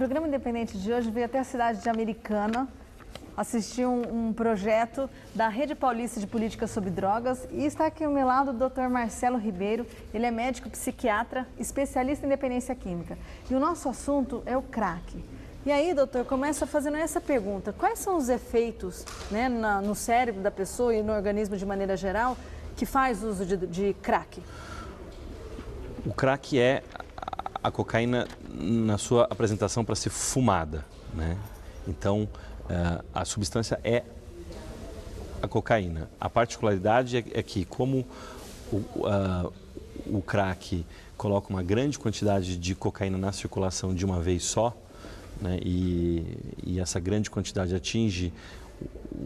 programa Independente de hoje veio até a cidade de Americana assistir um projeto da Rede Paulista de Políticas sobre Drogas e está aqui ao meu lado o Dr. Marcelo Ribeiro. Ele é médico psiquiatra, especialista em dependência química. E o nosso assunto é o crack. E aí, doutor, começa fazendo essa pergunta. Quais são os efeitos, né, no cérebro da pessoa e no organismo de maneira geral que faz uso de crack? O crack é a cocaína na sua apresentação para ser fumada, né? Então, a substância é a cocaína. A particularidade é que, como o crack coloca uma grande quantidade de cocaína na circulação de uma vez só, né, e essa grande quantidade atinge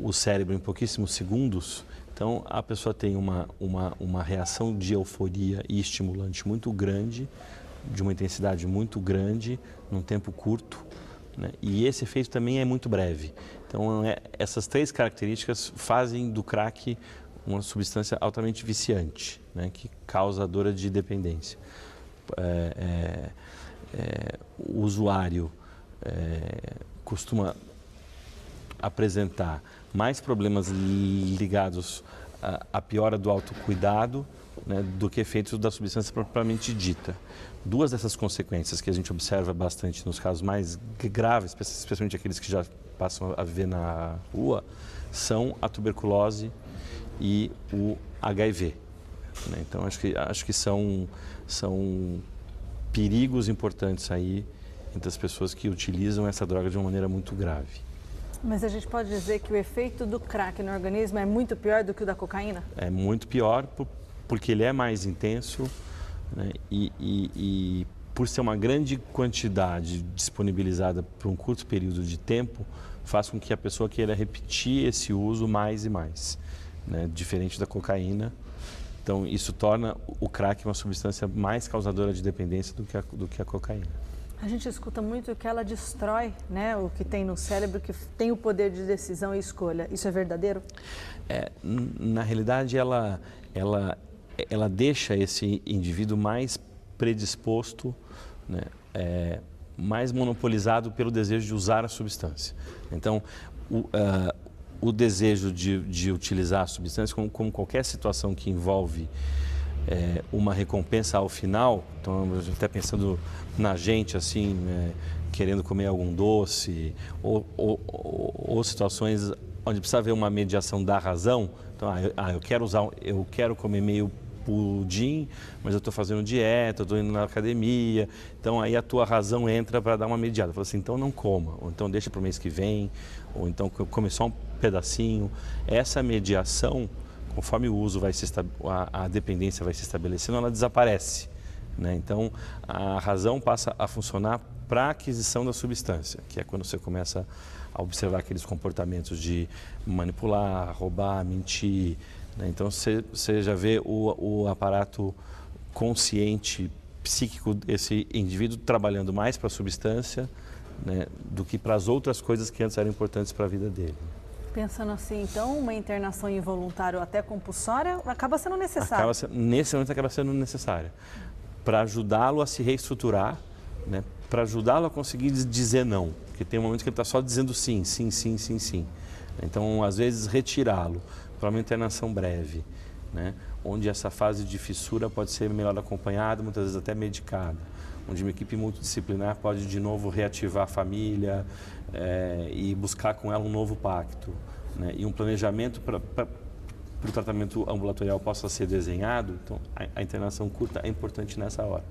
o cérebro em pouquíssimos segundos, então a pessoa tem uma reação de euforia e estimulante muito grande, de uma intensidade muito grande, num tempo curto, né, e esse efeito também é muito breve. Então essas três características fazem do crack uma substância altamente viciante, né, que causa dor de dependência. O usuário costuma apresentar mais problemas ligados à piora do autocuidado, né, do que efeitos da substância propriamente dita. Duas dessas consequências que a gente observa bastante nos casos mais graves, especialmente aqueles que já passam a viver na rua, são a tuberculose e o HIV. Né? Então, acho que são perigos importantes aí entre as pessoas que utilizam essa droga de uma maneira muito grave. Mas a gente pode dizer que o efeito do crack no organismo é muito pior do que o da cocaína? É muito pior porque ele é mais intenso, né? E por ser uma grande quantidade disponibilizada por um curto período de tempo, faz com que a pessoa queira repetir esse uso mais e mais, né? Diferente da cocaína. Então, isso torna o crack uma substância mais causadora de dependência do que a cocaína. A gente escuta muito que ela destrói, né, o que tem no cérebro, que tem o poder de decisão e escolha. Isso é verdadeiro? Na realidade, ela deixa esse indivíduo mais predisposto, né, mais monopolizado pelo desejo de usar a substância. Então, o desejo de utilizar a substância, como qualquer situação que envolve uma recompensa ao final, então até pensando na gente assim, querendo comer algum doce, ou situações onde precisa haver uma mediação da razão. Então, eu quero comer meio pudim, mas eu estou fazendo dieta, eu estou indo na academia, então aí a tua razão entra para dar uma mediada. Fala assim, então não coma, ou então deixa para o mês que vem, ou então come só um pedacinho. Essa mediação, conforme o uso a dependência vai se estabelecendo, ela desaparece, né? Então, a razão passa a funcionar para a aquisição da substância, que é quando você começa a observar aqueles comportamentos de manipular, roubar, mentir, né? Então, você já vê o aparato consciente, psíquico desse indivíduo trabalhando mais para a substância, né, do que para as outras coisas que antes eram importantes para a vida dele. Pensando assim, então, uma internação involuntária ou até compulsória acaba sendo necessária? Nesse momento acaba sendo necessária, para ajudá-lo a se reestruturar, né, para ajudá-lo a conseguir dizer não, porque tem um momento que ele está só dizendo sim, sim, sim, sim, sim. Então, às vezes, retirá-lo para uma internação breve, né, onde essa fase de fissura pode ser melhor acompanhada, muitas vezes até medicada, onde uma equipe multidisciplinar pode de novo reativar a família e buscar com ela um novo pacto, né, e um planejamento para o tratamento ambulatorial possa ser desenhado. Então, a internação curta é importante nessa hora.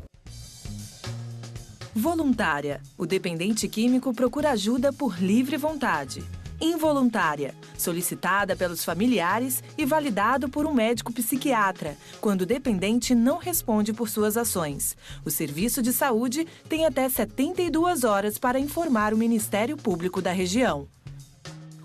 Voluntária. O dependente químico procura ajuda por livre vontade. Involuntária, solicitada pelos familiares e validado por um médico psiquiatra, quando o dependente não responde por suas ações. O Serviço de Saúde tem até 72 horas para informar o Ministério Público da região.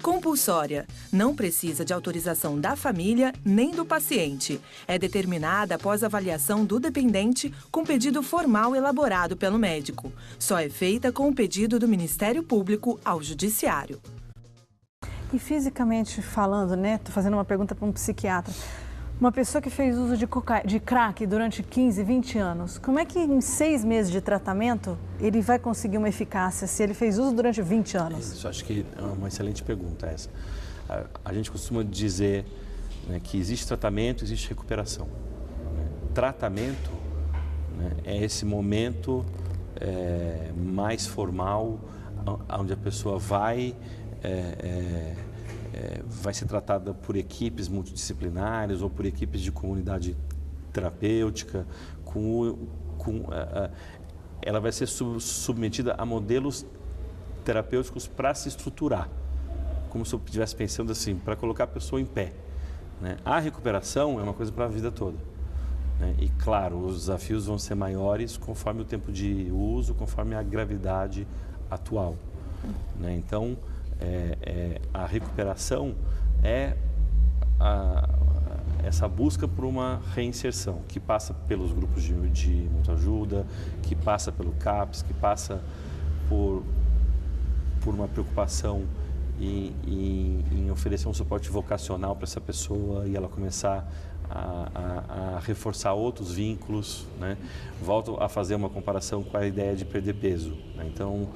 Compulsória. Não precisa de autorização da família nem do paciente. É determinada após avaliação do dependente com pedido formal elaborado pelo médico. Só é feita com o pedido do Ministério Público ao Judiciário. E fisicamente falando, né, estou fazendo uma pergunta para um psiquiatra, Uma pessoa que fez uso de crack durante 15, 20 anos, como é que em 6 meses de tratamento ele vai conseguir uma eficácia se ele fez uso durante 20 anos? Isso, acho que é uma excelente pergunta essa. A gente costuma dizer, né, que existe tratamento, existe recuperação. Né? Tratamento, né, é esse momento mais formal, onde a pessoa vai ser tratada por equipes multidisciplinares ou por equipes de comunidade terapêutica, ela vai ser submetida a modelos terapêuticos para se estruturar, como se eu estivesse pensando assim, para colocar a pessoa em pé. Né? A recuperação é uma coisa para a vida toda. Né? E claro, os desafios vão ser maiores conforme o tempo de uso, conforme a gravidade atual. Né? Então, a recuperação é essa busca por uma reinserção, que passa pelos grupos de autoajuda, que passa pelo CAPS, que passa por uma preocupação em oferecer um suporte vocacional para essa pessoa e ela começar a reforçar outros vínculos. Né? Volto a fazer uma comparação com a ideia de perder peso. Né? Então,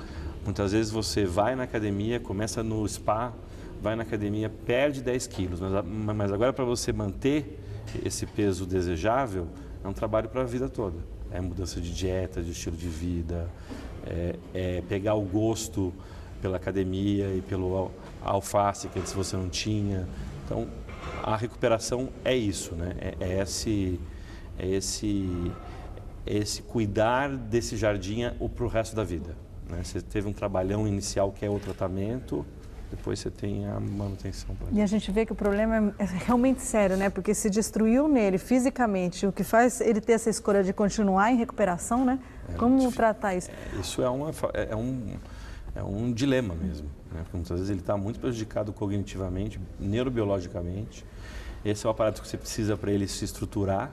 muitas vezes você vai na academia, começa no spa, vai na academia, perde 10 quilos, mas agora para você manter esse peso desejável, é um trabalho para a vida toda. É mudança de dieta, de estilo de vida, pegar o gosto pela academia e pelo alface que antes você não tinha. Então, a recuperação é isso, né? Esse cuidar desse jardim para o resto da vida. Né? Você teve um trabalhão inicial que é o tratamento, depois você tem a manutenção. E a gente vê que o problema é realmente sério, né? Porque se destruiu nele fisicamente, o que faz ele ter essa escolha de continuar em recuperação, né? Como tratar isso? Isso é um dilema mesmo, né? Porque muitas vezes ele está muito prejudicado cognitivamente, neurobiologicamente. Esse é o aparato que você precisa para ele se estruturar.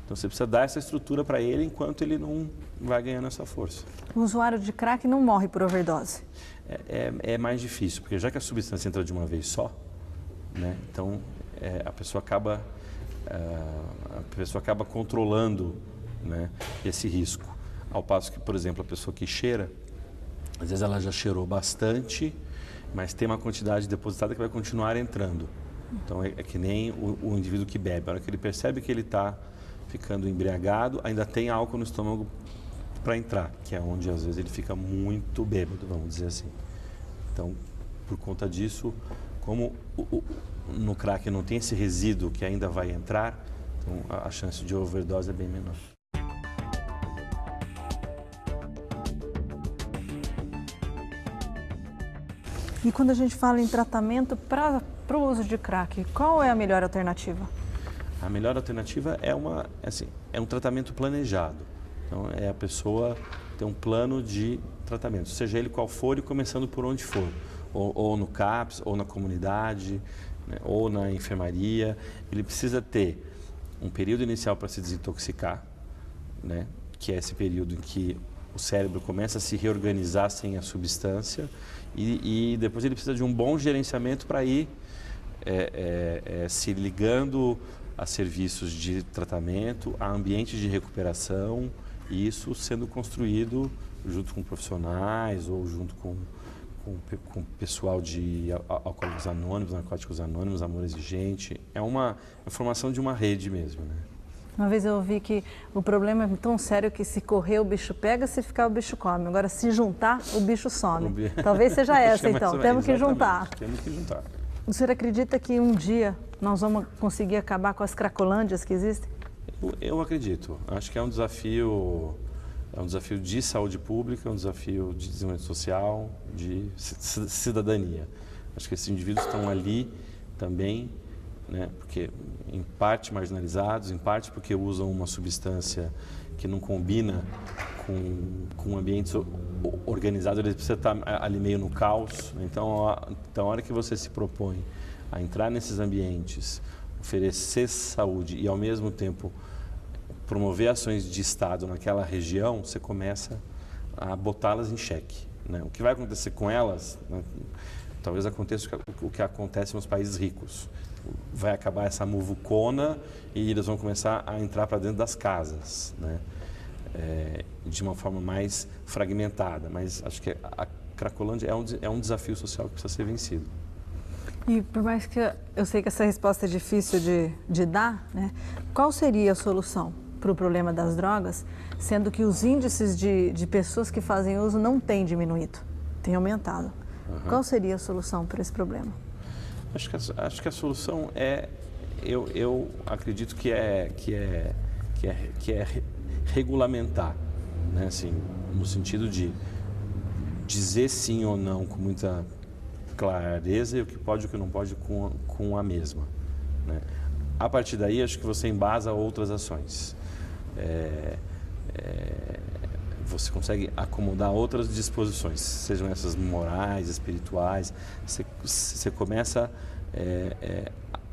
Então você precisa dar essa estrutura para ele enquanto ele não vai ganhando essa força. O usuário de crack não morre por overdose? É mais difícil, porque já que a substância entra de uma vez só, né? Então a pessoa acaba controlando, né, esse risco. Ao passo que, por exemplo, a pessoa que cheira, às vezes ela já cheirou bastante, mas tem uma quantidade depositada que vai continuar entrando. Então é que nem o indivíduo que bebe. A hora que ele percebe que ele está ficando embriagado, ainda tem álcool no estômago para entrar, que é onde às vezes ele fica muito bêbado, vamos dizer assim. Então, por conta disso, como no crack não tem esse resíduo que ainda vai entrar, então a chance de overdose é bem menor. E quando a gente fala em tratamento para o uso de crack, qual é a melhor alternativa? A melhor alternativa é um tratamento planejado. Então, a pessoa ter um plano de tratamento, seja ele qual for e começando por onde for. Ou no CAPS, ou na comunidade, né, ou na enfermaria. Ele precisa ter um período inicial para se desintoxicar, né, que é esse período em que o cérebro começa a se reorganizar sem a substância. E depois ele precisa de um bom gerenciamento para ir se ligando a serviços de tratamento, a ambientes de recuperação, e isso sendo construído junto com profissionais ou junto com o pessoal de Alcoólicos Anônimos, Narcóticos Anônimos, Amor Exigente. É uma formação de uma rede mesmo, né? Uma vez eu ouvi que o problema é tão sério que se correr o bicho pega, se ficar o bicho come. Agora, se juntar, o bicho some. Talvez seja essa, então. Temos que juntar. Temos que juntar. O senhor acredita que um dia nós vamos conseguir acabar com as cracolândias que existem? Eu acredito. Acho que é um desafio de saúde pública, é um desafio de desenvolvimento social, de cidadania. Acho que esses indivíduos estão ali também, né, porque em parte marginalizados, em parte porque usam uma substância que não combina com ambientes organizados, eles precisam estar ali meio no caos. Então, a hora que você se propõe a entrar nesses ambientes, oferecer saúde e, ao mesmo tempo, promover ações de Estado naquela região, você começa a botá-las em xeque. Né? O que vai acontecer com elas, né, talvez aconteça o que acontece nos países ricos. Vai acabar essa muvucona e eles vão começar a entrar para dentro das casas, né? De uma forma mais fragmentada. Mas acho que a Cracolândia é um desafio social que precisa ser vencido. E por mais que eu sei que essa resposta é difícil de dar, né? Qual seria a solução para o problema das drogas, sendo que os índices de pessoas que fazem uso não têm diminuído, têm aumentado? Qual seria a solução para esse problema? Acho que a solução eu acredito que é regulamentar, né? Assim, no sentido de dizer sim ou não com muita clareza e o que pode e o que não pode com a mesma, né? A partir daí, acho que você embasa outras ações. Você consegue acomodar outras disposições, sejam essas morais, espirituais. Você começa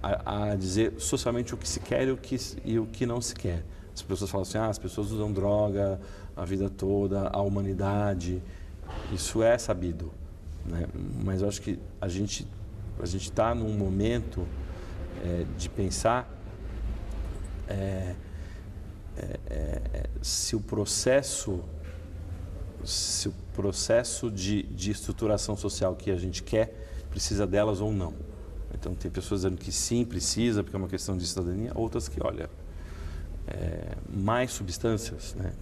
a dizer socialmente o que se quer e o que não se quer. As pessoas falam assim, as pessoas usam droga a vida toda, a humanidade. Isso é sabido, né? Mas eu acho que a gente está num momento de pensar se o processo de estruturação social que a gente quer precisa delas ou não. Então, tem pessoas dizendo que sim, precisa, porque é uma questão de cidadania, outras que, olha, mais substâncias, né?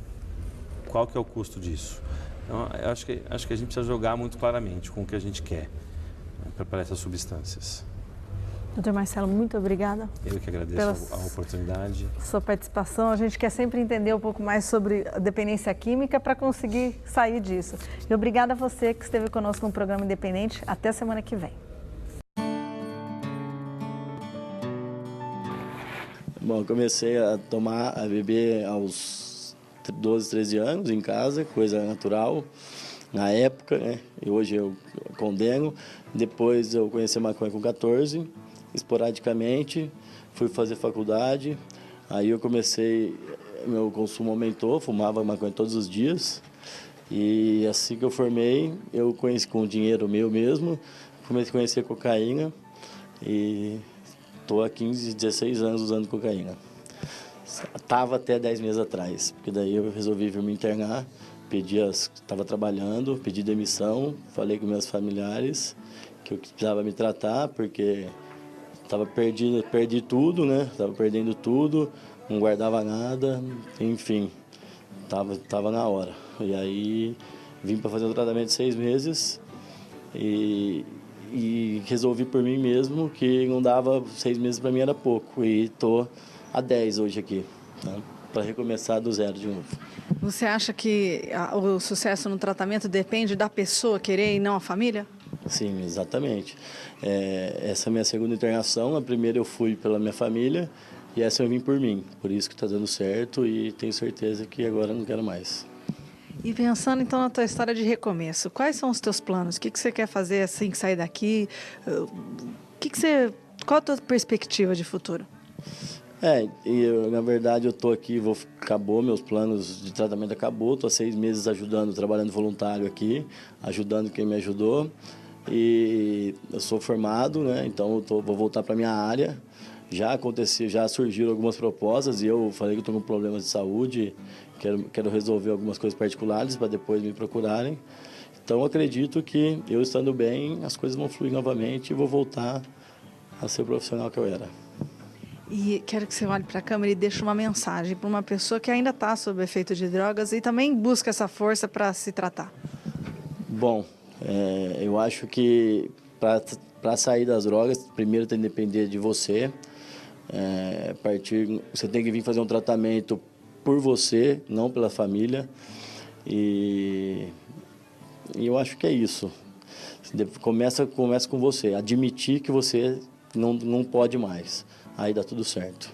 Qual que é o custo disso? Então, eu acho que a gente precisa jogar muito claramente com o que a gente quer, né, para essas substâncias. Doutor Marcelo, muito obrigada. Eu que agradeço a oportunidade. Sua participação. A gente quer sempre entender um pouco mais sobre a dependência química para conseguir sair disso. E obrigada a você que esteve conosco no programa Independente. Até semana que vem. Bom, eu comecei a beber aos 12, 13 anos em casa, coisa natural na época, né? E hoje eu condeno. Depois eu conheci a maconha com 14, esporadicamente, fui fazer faculdade. Aí eu comecei, meu consumo aumentou, fumava maconha todos os dias. E assim que eu formei, eu conheci com dinheiro meu mesmo, comecei a conhecer cocaína e estou há 15, 16 anos usando cocaína. Estava até 10 meses atrás, porque daí eu resolvi vir me internar, estava trabalhando, pedi demissão, falei com meus familiares que eu precisava me tratar, porque perdi tudo, né? Estava perdendo tudo, não guardava nada, enfim, estava na hora. E aí vim para fazer um tratamento de 6 meses e resolvi por mim mesmo que não dava 6 meses para mim, era pouco. E estou há 10 hoje aqui, né? Para recomeçar do zero de novo. Você acha que o sucesso no tratamento depende da pessoa querer e não a família? Sim, exatamente. Essa é a minha segunda internação. A primeira eu fui pela minha família e essa eu vim por mim. Por isso que está dando certo e tenho certeza que agora não quero mais. E pensando então na tua história de recomeço, quais são os teus planos? O que você quer fazer assim que sair daqui? Qual a tua perspectiva de futuro? Na verdade eu estou aqui, acabou, meus planos de tratamento acabou, estou há 6 meses trabalhando voluntário aqui, ajudando quem me ajudou. E eu sou formado, né? Então vou voltar para a minha área. Já surgiram algumas propostas e eu falei que estou com problemas de saúde, quero resolver algumas coisas particulares para depois me procurarem. Então acredito que eu estando bem, as coisas vão fluir novamente e vou voltar a ser o profissional que eu era. E quero que você olhe para a câmera e deixe uma mensagem para uma pessoa que ainda está sob efeito de drogas e também busca essa força para se tratar. Bom, eu acho que para sair das drogas, primeiro tem que depender de você. Você tem que vir fazer um tratamento por você, não pela família. E eu acho que é isso. Começa com você, admitir que você não pode mais. Aí dá tudo certo.